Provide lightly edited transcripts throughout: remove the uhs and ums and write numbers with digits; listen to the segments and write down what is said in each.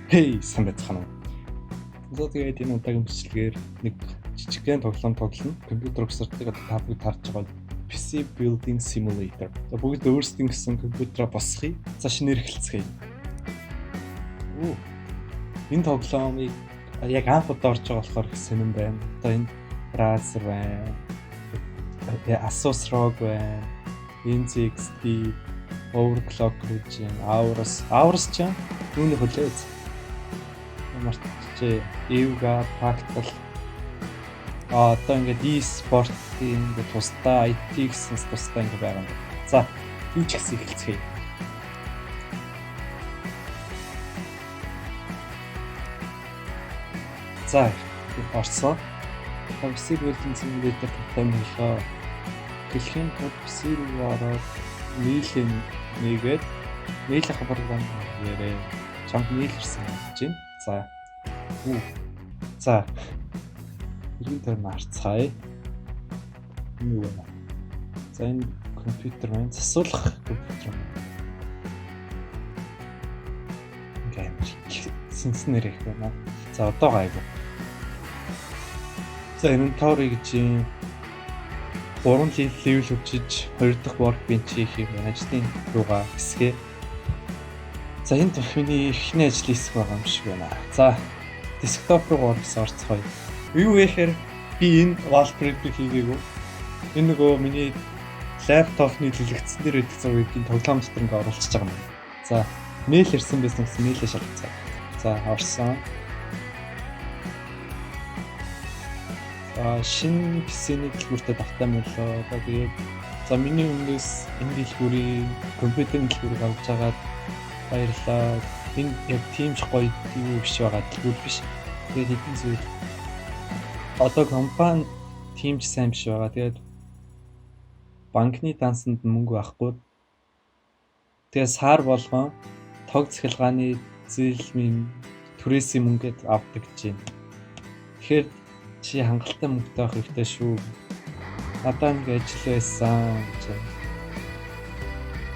Хей, сайн байцгаана уу? Одоо тэгээд энэ удаагийн бичлэгээр нэг жижигхэн тоглоом тоглоно. Компьютер угсардаг одоо та бүгд харж байгаа PC Building Simulator. За бүгд өөрсдийн гэсэн компьютераа босгоё. Цааш нэр эхэлцгээе. Энэ тоглоомыг яг анх удаа орж байгаа болохоор сонирн байна. Одоо энэ Razer байна. Asus ROG байна. NZXT, Overclock гэж Aorus ч юм. Түүний хүлээж мартчихжээ. Evuga, Pactal. Одоо ингээд e-sport-ийн ингээд тусдаа IT гэсэн тусдаа ингээд байгаа юм. За, юу ч гэсэн эхэлцгээе. За, орсон. PC Building Simulator тоглоомлоо. Дэлхийн тод PC рүү ороод нийлэн нэгээд нийлэх програм ярээ. Чамд нийлэрсэн гэж байна. За. Иргэн төр марцгаая. Юу вэ? За энэ компьютер маань засуулах компьютер маань. Ингээд сэнснэр их байна. За одоо гайгүй. За inventory гэж юм 3 level хөвчиж 2 дахь workbench хийх юм ажлын руугаа хэсгээ. За энд миний эхний ажлын хэсэг байгаа юм шиг байна. За desktop руу орцгоё. Юу гэхээр би энэ wallpaper хийгээгүй. Энэ нөгөө миний лаптопны дэлгэцэн дээр өгөх зургийг тоглоом дотор ингээ оруулчихж байгаа юм. За мэйл ирсэн байсан гэсэн мэйлээ шалгацгаа. За орсон. Шинэ PC-ний дэлгүүртээ давтай мөлөө. Тэгээд за миний өмнөөс энэ дэлгүүрийн компьютерийн дэлгүүрийг авч агаад баярлалаа. Энэ яг тийм ч гоё юу биш байгаа дэлгүүр биш. Тэгээд хэдэн зүйл одоо компани тийм ч сайн биш байгаа. Тэгээд банкны дансанд мөнгө авахгүй. Тэгээд сар болгон тог цахилгааны зээлмийн түрээсийн мөнгөд авдаг гэж байна. Тэгэхээр чи хангалттай мөнгөтэй авах хэрэгтэй шүү. Надаа нэг ажил байсан гэж.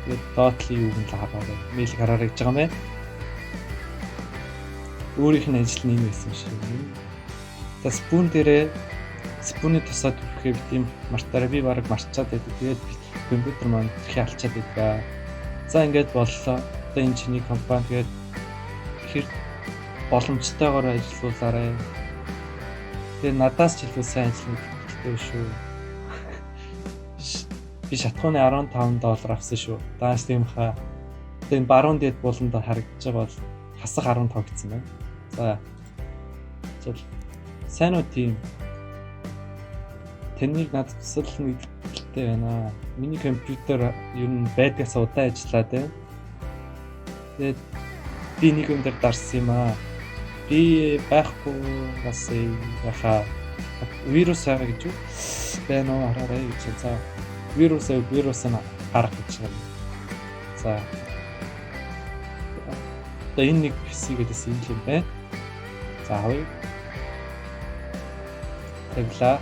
Тэгээд доотлын юу гэнэ хараарай. Мэйл хараарай гэж байгаа юм байна. Өөрийнх нь ажил нь байсан шүү. За спүүний тусаад өгөхөө бит юм мартаарай. Би бараг марчаад байдаг. Тэгээд компьютер маань тэрхий алчаад байдаг. За ингээд боллоо. Одоо энэ чиний компани тэгээд хэр боломжтойгоор ажиллуулаарай. Тэгээ надаас ч илүү сайн ажилладаг шүү. Би шатхууны $15 авсан шүү. Дааш тийм хаа. Тэгээ баруун дэд буланд харагдаж байгаа бол хасах 10 тогтсон байна. За. Жил сайн уу тийм. Тэнийг надад төсөөлнө гэдэгтэй байна. Миний компьютер ер нь байдгаас удаан ажиллаад байна. Тэгээд би нэг юм дээр дарсан юм аа. Би байхгүй бас яхаа вирус байгаа гэж юу байна уу хараарай гэж. За вирус нь гарах гэж байна. За одоо энэ нэг PC гэдээс юм байна. За хавь тэглаа.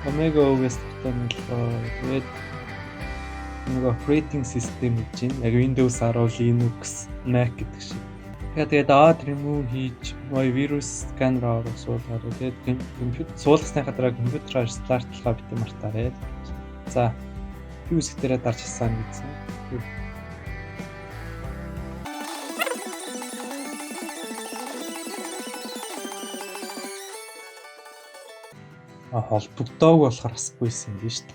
Omega OS тогтоомлоо. Тэгээд нэг operating system гэж байна. Яг Windows 10, Linux, Mac гэдэг шиг. Тэгээд add remove хийж, virus scanner оруулаад тэгээд компьютер суулгасныхаа дараа компьютераар стартлахаа битэн мартаарай. За би үсэг дээрээ дарж хасаа гэсэн. Холбогдоог болохоор асахгүйсэн юм биш үү?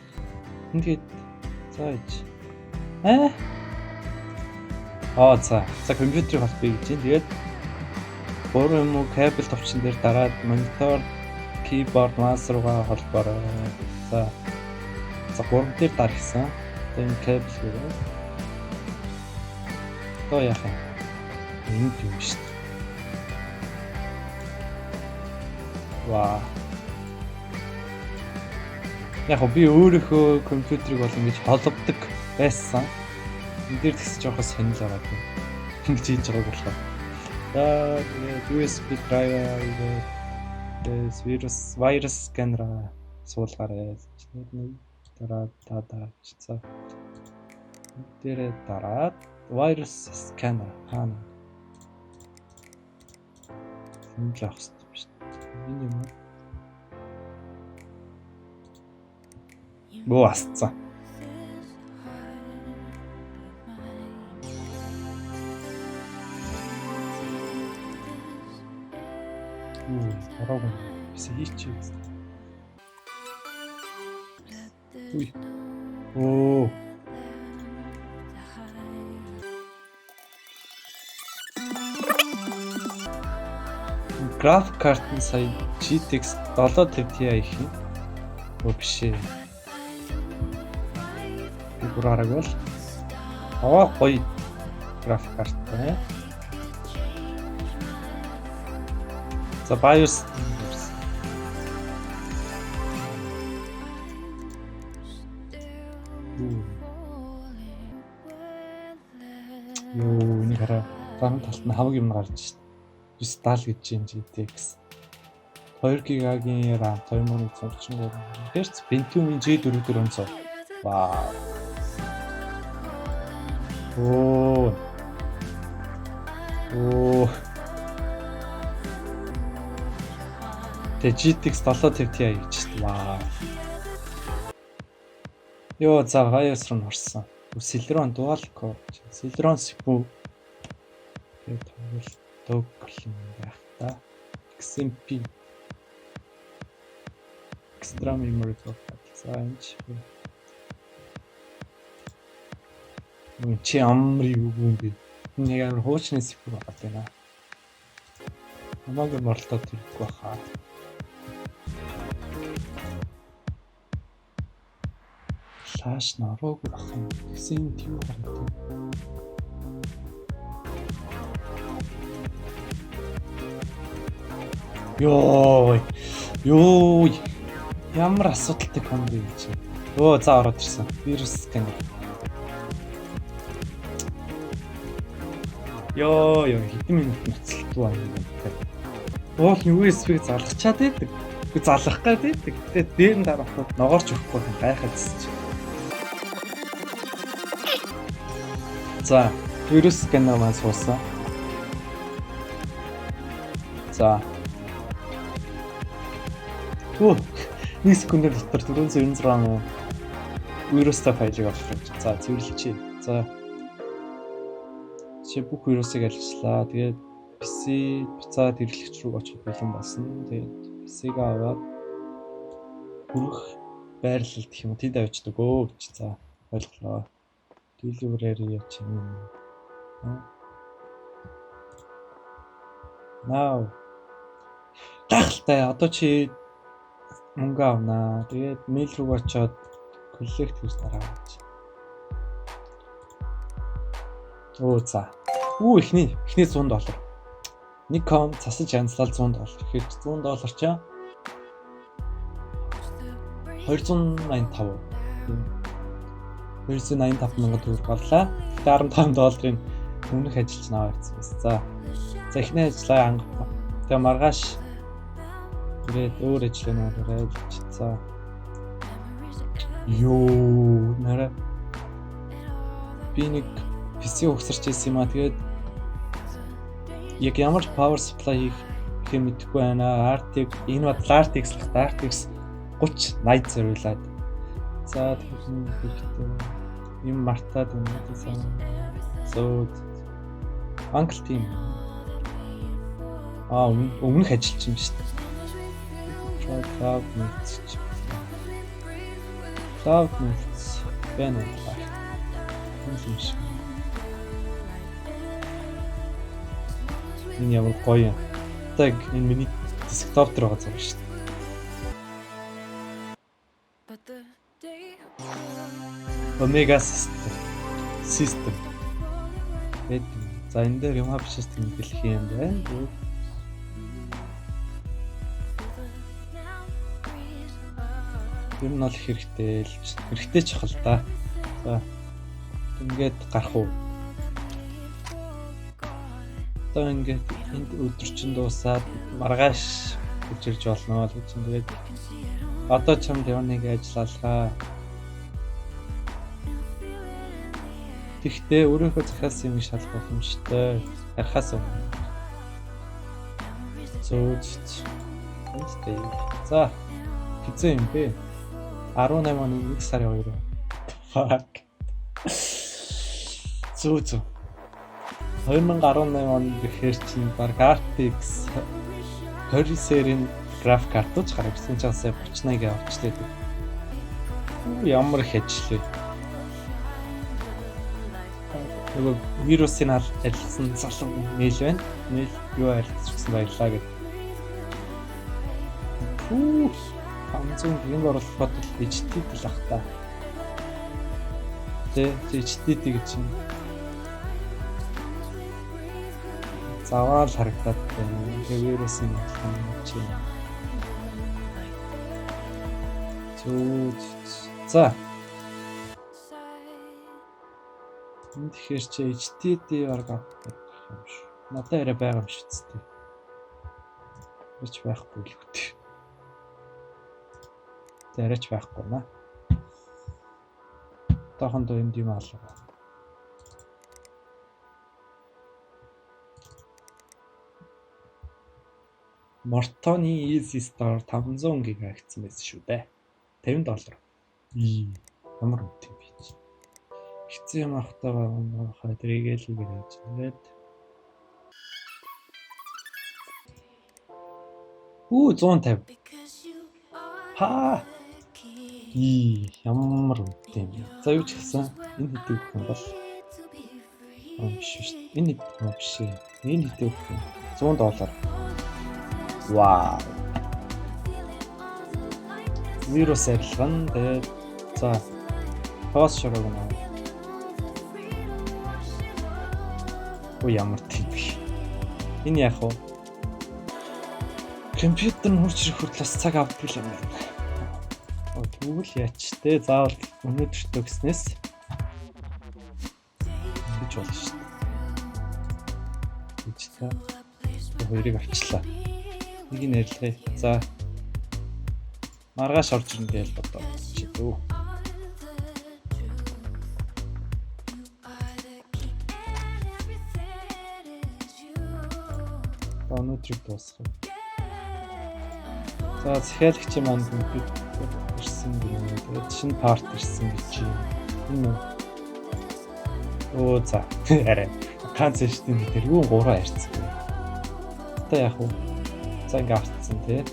Ингээд зааж. За компьютерийг холбоё гэж юм. Тэгээд гурван юм уу кабель товчон дээр дараад монитор, keyboard, mouse руугаа холбоорой. За гурван дээр дарахсан. Тэгээд энэ кабель гэрээ. Одоо яах юм? Энэ юм шүү дээ. Ваа. Яг би өөрийнхөө компьютерийг бол ингэж холбогддог байсан. Энд дээр тэгс жоохоо сонирхол аваад байна. Ингэж хийж байгааг болохоор. За тэгээд USB driver virus scanner суулгаарай. Дараа. Дээрээ дараад virus scanner хаана юм л авах хэрэгтэй биш. Энэ юм уу асцсан. Орог бисээ хийчих. Уй. Оо. График карт нь сая GTX 750 Ti их юм. Оо биш ээ. Би бураараг бол. Гоё график карт байна. За BIOS Юу энэ хараа гарын талд нь хамаг юм гарч шít. 970 гэж юм GTX. 2 GB-ийн RAM, 2133 Hz, Pentium G4400. Вау. Оо. Тэ GTX 750 Ti гэж шít. Вау. Йоо за BIOS руу орсон. Celeron Dual Core, Celeron CPU гэдэг тоглолт төгөл юм байх та. XMP Extra Memory за энэ чи амри юу юм бэ? Нэг амар хуучны CPU байгаа байна. Намайг моролтод ирэхгүй баха. Флаш нарууг бах юм. Гэсэн тийм гардаг. Йоо. Ямар асуудалтай комбо юм чи. Өө за ороод ирсэн. Вирус сканер. Йоо хэдэн минут ноцлоо юм бэ? Уул USB-г залгачаад байдаг. Үгүй залгах гээд байдаг. Тэгээд дээр нь дараахад ногоорч өгөхгүй гайхаад чи. За, вирус сканер маань суусан. За. Нэг секундээр дотор 496 вирустай файлыг авчлаа. За, цэвэрлэе. За. Чи бүх вирусыг алчлаа. Тэгээд PC буцаад хэрэглэгч рүү очих бэлэн болсон. Тэгээд PC-г аваад хүрэх байрлал гэх юм уу тэнд авчдаг өө гэж. За, ойлголоо. Delivery яач юм. Now. Тахалтай одоо чи мөнгө авнаа. Тэгээд мэйл рүү очоод collect хийж дараа гэж. Оо за. Эхний $100. Nikon засаж янзлал $100. Тэгэхээр $100 чаа $285. 285 мянган төгрөг гарлаа. $15 өмнөх ажилч наваа гэсэн байсан. За эхний ажлаа ангах. Тэгээ маргааш ирээд өөр ажлаа нэрээд за. Йоо нара би нэг PC угсарч ирсэн юм аа. Тэгээд яг ямар power supply хийх мэдэхгүй байна. RTX энэ бод RTX л та RTX 3080 зориулаад. За тэгэхээр юм мартаад үнэтэй зөөд Uncle Team өмнөх ажилч юм шүү дээ. Cloud Notes байна уу? юм шиг. Энэ ямар гоё юм. Одоо энэ миний десктоп дээр байгаа зүйл шүү дээ. Omega system. За энэ дээр юм хав систем хэлэх юм байна. Юм нь бол хэрэгтэй чухал да. За ингээд гарах уу. Одоо ингээд энд өдөр чинь дуусаад маргааш үжирж болно л гэж тэгээд одоо чамд ямар нэг ажиллалгаа. Тэгэхдээ өөрийнхөө захиалсан юм шал боломжтой. Харахаас өмнө. Зөөж. Үнэтэй. За. Хизээ юм бэ? 18 оны 1 сарын 2. Fuck. Зөө. 2018 онд гэхээр чинь баг RTX 20 серийн график картууч гаргасан ч сая 3080 авчлаа. Ямар их ажиллаа. Нөгөө вирусын арилсан залуу мэйл байна. Мэйл юу арилсан баярлаа гэдэг. 500 гинг оруулахад HDD л ах та. Тэ HDD гэж юм. Заваал харагдаад байна. Тэгээ вирусын арилсан чинь. За. Тэгэхээр чи HDD баг авах юм шүү. Надад арай байгаа юм шүү дээ.Ич байхгүй л үү. Тэрэж байхгүй наа. Тохондоо энд юм алга. Mortoni Easy Store 500 ГБ гэсэн байсан шүү дээ. $50. Ямар үнэтэй би чи. Хэцүү юм ахтайгаа хадрыг л гэж ингээд. 150. Ямар үнэтэй юм. За юу ч гэсэн энэ хэдий өгөх юм бол биш шүү. Энэ хэдий биш. Энэ хэдий өгөх юм. $100. Вау. Вирус арилган тэгээд за тоос шорог наа. Ямар тийм бэ? Энэ яах вэ? Компьютер нь хурц хүртэл цаг авдаг юм байна. Тэгвэл яач те заавал өнөөдөртөө гэснээс гэж болно шүү дээ. Гэж та хоёрыг авчлаа. Нэг нь ярьлаа. За маргааш орж ирнэ гэж бодоо. Чидүү. Өнөөдрийг дуусгав. За захиалагчийн манд компьютер ирсэн гэнэ. Тэгээд шинэ парт ирсэн гэж юм. Энэ за арай канцлштийн дээр юу 3 ярьцсан. Та яах вэ? За ингээ автсан тий.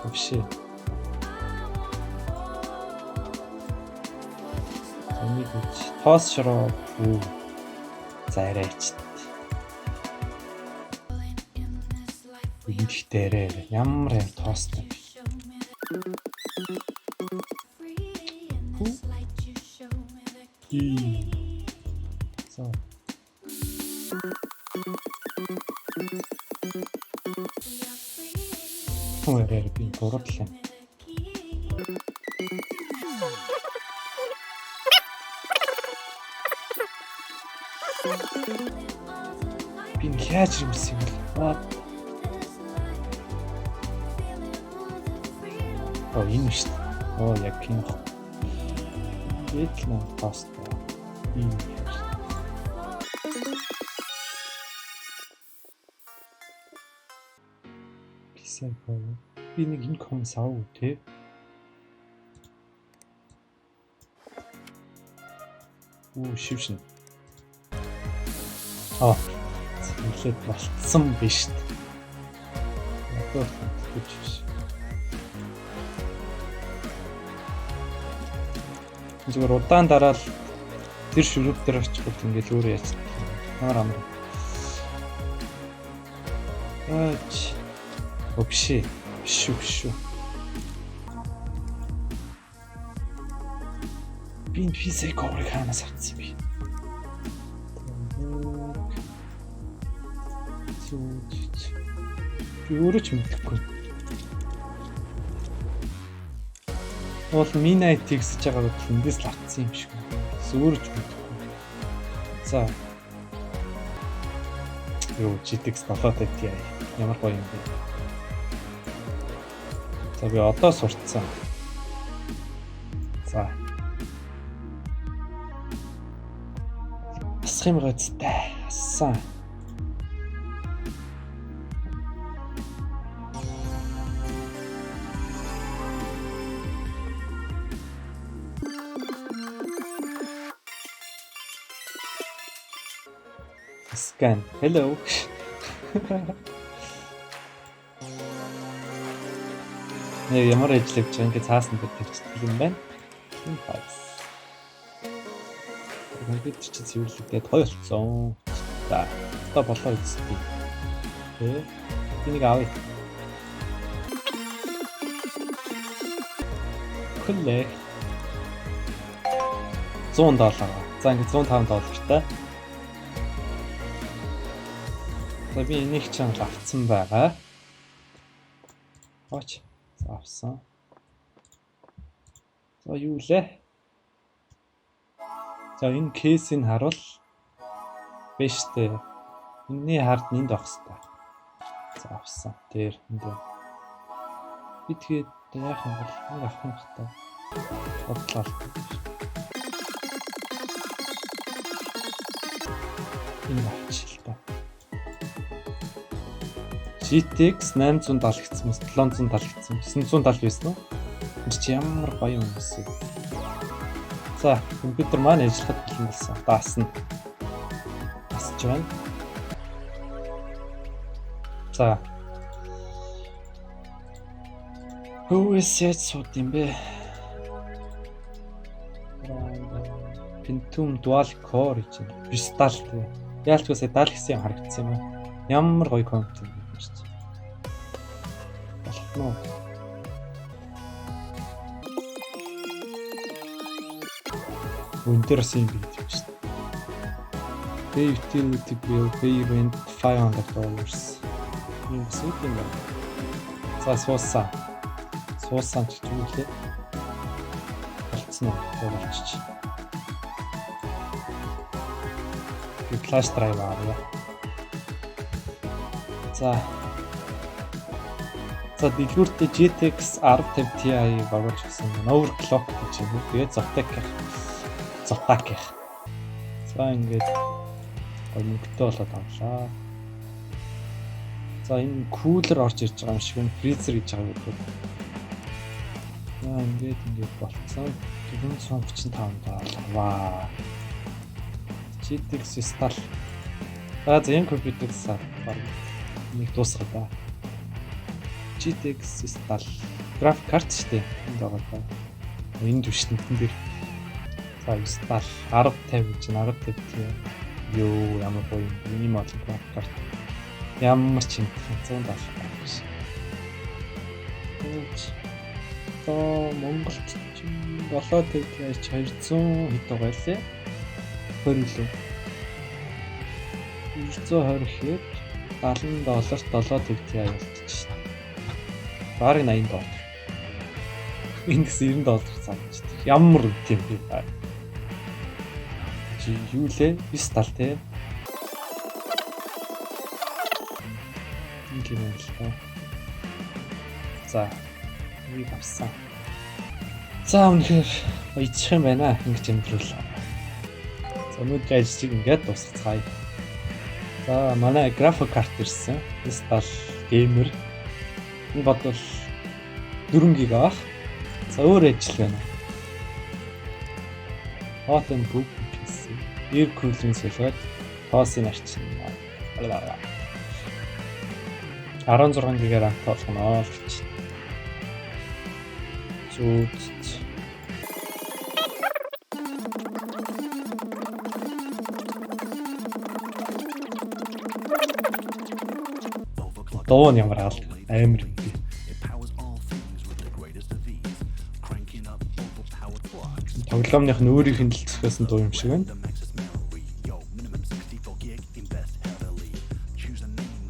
Вообще. Энийг үуч тоос шороо. За арайч. Их дээрээ ямар юм тоостой. So. Хөөе би дурлаа. Би яаж юмсэн юм бэ? Энэ шүү дээ. Яг кино. Эдлэн паста. Энэ. Писэко. Би нэг энэ комс аа үү те. Шившин. Зөвлөд болцсон биш үү? Одоо тэгж. Зүгээр удаан дараал тэр шүрэг дээр очиход ингээл өөр яач. Амар. Вообще шүү. Би физикоор ханаас авчихсан би. Би өөрөө ч мэдэхгүй. Бол минь тэгсэж байгаа бол эндээс л авцсан юм шиг. Өөрөө ч мэдэхгүй. За. GTX 750 ямар гоё юм бэ? За би одоо сурцсан. За. Асах юм гоцтой. Ассан. Scan. Hello. Нэр ямар ажил хийж байгаа ингээд цаасан дээр тавьчихсан юм байна. Энэ файлс. Компьютер чинь цэвэрлэгдээд гоё болсон. За, одоо болоо үзтий. Тэ. Энийг авъя. Хүлээ. $100. За ингээд $105-тай. За би энийг ч авцсан байгаа. Оч. За авсан. За юу лээ? За энэ кейсийг харуул. Биш дээ. Энэний хард энд авах хэрэгтэй. За авсан. Дээр энд. Би тэгээд яах юм бол нэг авах юм хата. Бодлоо. Энэ авчихлаа. GTX 870 гэсэн мэт 770 гэсэн 970 байсан уу? Энд чи ямар гоё юм бэ? За, компьютер маань ажиллахад бэлэн болсон. Даасна. Асч байна. За. Хөөсөө сууд юм бэ? Pentium Dual Core гэж байна. Биш дал тий. Яалчгүй сая дал гэсэн юм харагдсан юм аа. Ямар гоё компьютер юм бэ чи. Болно. Windows юм биш шүү дээ. Pay utility bill pay rent $500. Ийм зүйл юм байна. За суусан. Суусан ч юм лээ. Болцсон уу? Болчих. Flash drive авъя. За. За дэлгүүртээ GTX 1050 Ti багуулж гисэн. Overclock гэж юм. Тэгээд Zotac. За ингээд мөнгөтэй болоод авлаа. За энэ кулер орж ирж байгаа юм шиг байна. Freezer гэж байгаа юм. Яа ингээд болцсон. $435. Ваа. GTX install. За энэ компьютер сар нэг дуусгаа да. GTX install. График карт шүү дээ. Энд байгаа даа. Энэ түвшинтэн дээр. За install 1050 гэж 1050 тийм. Йоо ямар гоё юм мод график карт. Ямар ч юм 170 гэж. Одоо Монголд болоод тэгж 200 хэд байгаа лээ. 20 лөө. 220 хэд $70 750 Ti болчих. Бараг $80. Индекс $90 цааш. Ямар тийм бэ? Чи юу лээ? 970 те. Ингээ юм л та. За, нэг авсан. За үнэхээр баяжчих юм байна. Ингэж амжруулаа. За өнөөдөр ажлыг ингээд дуусгацгаая. За манай график карт ирсэн. Install gamer. Энэ бодвол 4 GB авах. За өөр ажил байна. Hot and Book PC. Air cooling солиод тоосыг арчин. 16 GB RAM тоолгоно гэж. Зүт. Доо ямар аль амар юм бэ? Тоглоомных нь өөрийнх нь л зохиосон дуу юм шиг байна.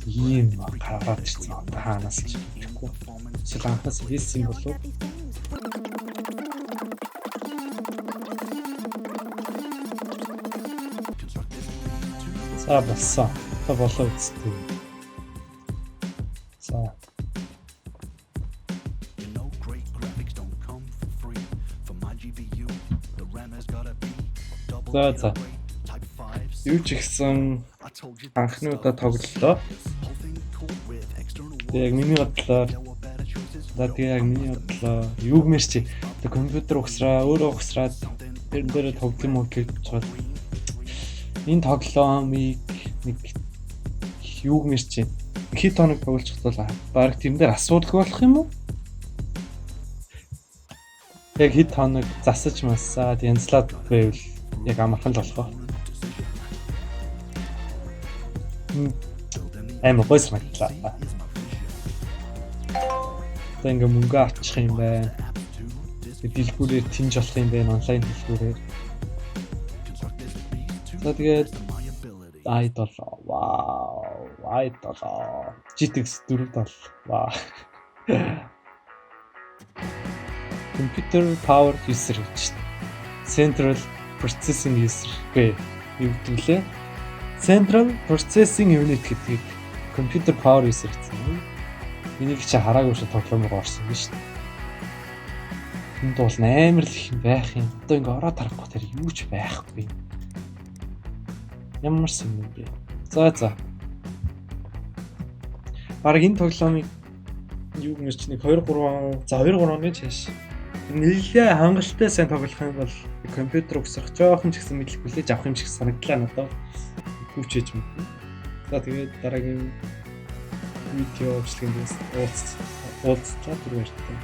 Ийм гараад ирсэн. Хаанаас ч мэдэхгүй. Сэланхаас хийсэн болов. За болсон. Одоо болоо үзтээ. За. За. Юу ч ихсэн анхны удаа тоглолоо. Яг миний бодлоор яг миний бодлоо юуг мэрч тэг компьютер ухсраа өөрөө ухсраад тэр дээр тоглоом гэж бод. Энэ тоглоомыг нэг юуг мэрч хэд хоног тоглож хатвал баг тийм дээр асуудалгүй болох юм уу? Яг хэд хоног засаж массаад янзлаад байвал яг амархан л болох. Амар гойс мэтлээ. Ингээ мөнгө авчих юм байна. Дэлгүүрээр тэнж болох юм байна онлайн дэлгүүрээр. За тэгээд idol GTX 4 вау. Computer power user гэж. Central processing user гэ юу гэдэг лээ? Central processing unit гэдгийг computer power user гэсэн. Энийг чи хараагүй шүү тоглоомоор орсон юм шүү. Энд бол амар л их юм байх юм. Одоо ингээ ороод харахгүй тэр юу ч байхгүй. Ямар юм бэ? За. Бараг энэ тоглоомыг юу гэмэрч нэг 2 3 оны чааш. Нэлээ хангалттай сайн тоглох юм бол компьютер угсрах жоохон ч гэсэн мэдлэг хүлээж авах юм шиг санагдлаа надад. Хүүчээж юм. За тэгээд дараагийн видео бичлэгээс уулзлаа түрүү ярьсан.